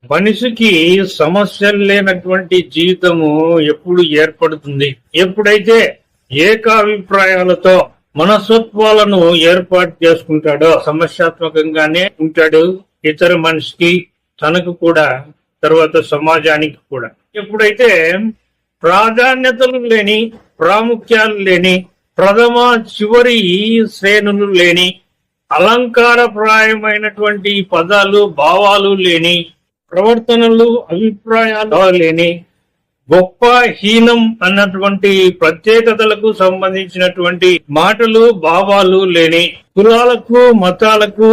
మనిషికి సమస్యలు లేనటువంటి జీవితము ఎప్పుడు ఏర్పడుతుంది? ఎప్పుడైతే ఏకాభిప్రాయాలతో మనస్తత్వాలను ఏర్పాటు చేసుకుంటాడో సమస్యాత్మకంగానే ఉంటాడు. ఇతర మనిషికి, తనకు కూడా, తర్వాత సమాజానికి కూడా. ఎప్పుడైతే ప్రాధాన్యతలు లేని, ప్రాముఖ్యాలు లేని, ప్రథమ చివరి శ్రేణులు లేని, అలంకారప్రాయమైనటువంటి పదాలు, భావాలు లేని, ప్రవర్తనలు, అభిప్రాయాలు లేని, గొప్ప హీనం అన్నటువంటి ప్రత్యేకతలకు సంబంధించినటువంటి మాటలు, భావాలు లేని, కులాలకు, మతాలకు,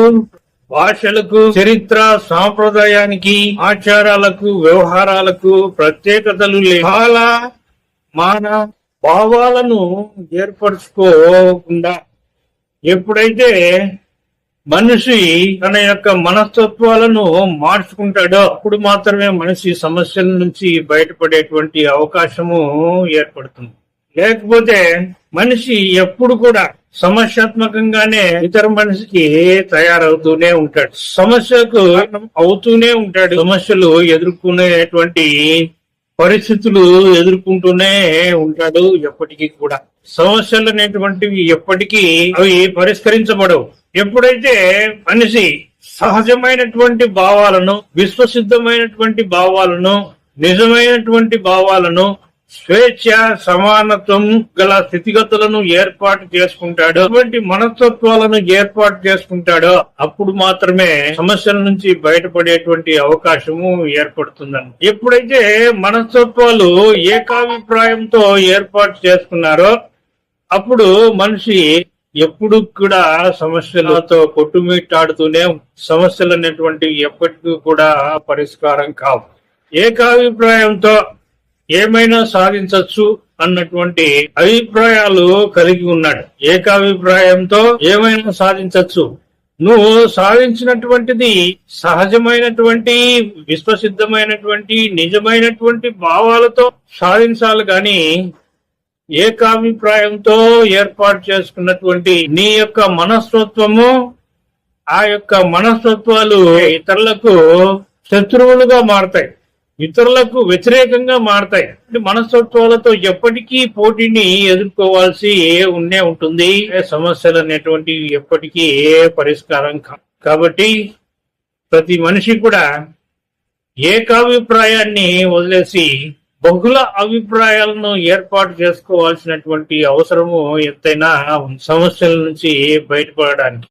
భాషలకు, చరిత్ర, సాంప్రదాయానికి, ఆచారాలకు, వ్యవహారాలకు ప్రత్యేకతలు లేని కాల మాన భావాలను ఏర్పరచుకోకుండా ఎప్పుడైతే మనిషి తన యొక్క మనస్తత్వాలను మార్చుకుంటాడో అప్పుడు మాత్రమే మనిషి సమస్యల నుంచి బయటపడేటువంటి అవకాశము ఏర్పడుతుంది. లేకపోతే మనిషి ఎప్పుడు కూడా సమస్యాత్మకంగానే ఇతర మనిషికి తయారవుతూనే ఉంటాడు, సమస్యకు అవుతూనే ఉంటాడు, సమస్యలు ఎదుర్కొనేటువంటి పరిస్థితులు ఎదుర్కొంటూనే ఉంటాడు. ఎప్పటికీ కూడా సమస్యలు అనేటువంటివి ఎప్పటికీ అవి పరిష్కరించబడవు. ఎప్పుడైతే మనిషి సహజమైనటువంటి భావాలను, విశ్వసిద్ధమైనటువంటి భావాలను, నిజమైనటువంటి భావాలను, స్వేచ్ఛ, సమానత్వం గల స్థితిగతులను ఏర్పాటు చేసుకుంటాడో, అటువంటి మనస్తత్వాలను ఏర్పాటు చేసుకుంటాడో అప్పుడు మాత్రమే సమస్యల నుంచి బయటపడేటువంటి అవకాశము ఏర్పడుతుందని. ఎప్పుడైతే మనస్తత్వాలు ఏకాభిప్రాయంతో ఏర్పాటు చేసుకున్నారో అప్పుడు మనిషి ఎప్పుడు కూడా సమస్యలతో కొట్టుమిట్టాడుతూనే, సమస్యలు అనేటువంటివి ఎప్పటికీ కూడా పరిష్కారం కావు. ఏకాభిప్రాయంతో ఏమైనా సాధించవచ్చు అన్నటువంటి అభిప్రాయాలు కలిగి ఉన్నాడు. ఏకాభిప్రాయంతో ఏమైనా సాధించవచ్చు, నువ్వు సాధించినటువంటిది సహజమైనటువంటి, విశ్వసిద్ధమైనటువంటి, నిజమైనటువంటి భావాలతో సాధించాలి గాని ఏకాభిప్రాయంతో ఏర్పాటు చేసుకున్నటువంటి నీ యొక్క మనస్తత్వము, ఆ యొక్క మనస్తత్వాలు ఇతరులకు శత్రువులుగా మారతాయి, ఇతరులకు వ్యతిరేకంగా మారతాయి. మనస్తత్వాలతో ఎప్పటికీ పోటీని ఎదుర్కోవాల్సి ఉంటుంది. సమస్యలు అనేటువంటివి ఎప్పటికీ పరిష్కారం కాబట్టి ప్రతి మనిషి కూడా ఏకాభిప్రాయాన్ని వదిలేసి బహుళ అభిప్రాయాలను ఏర్పాటు చేసుకోవాల్సినటువంటి అవసరము ఎంతైనా సమస్యల నుంచి బయటపడడానికి.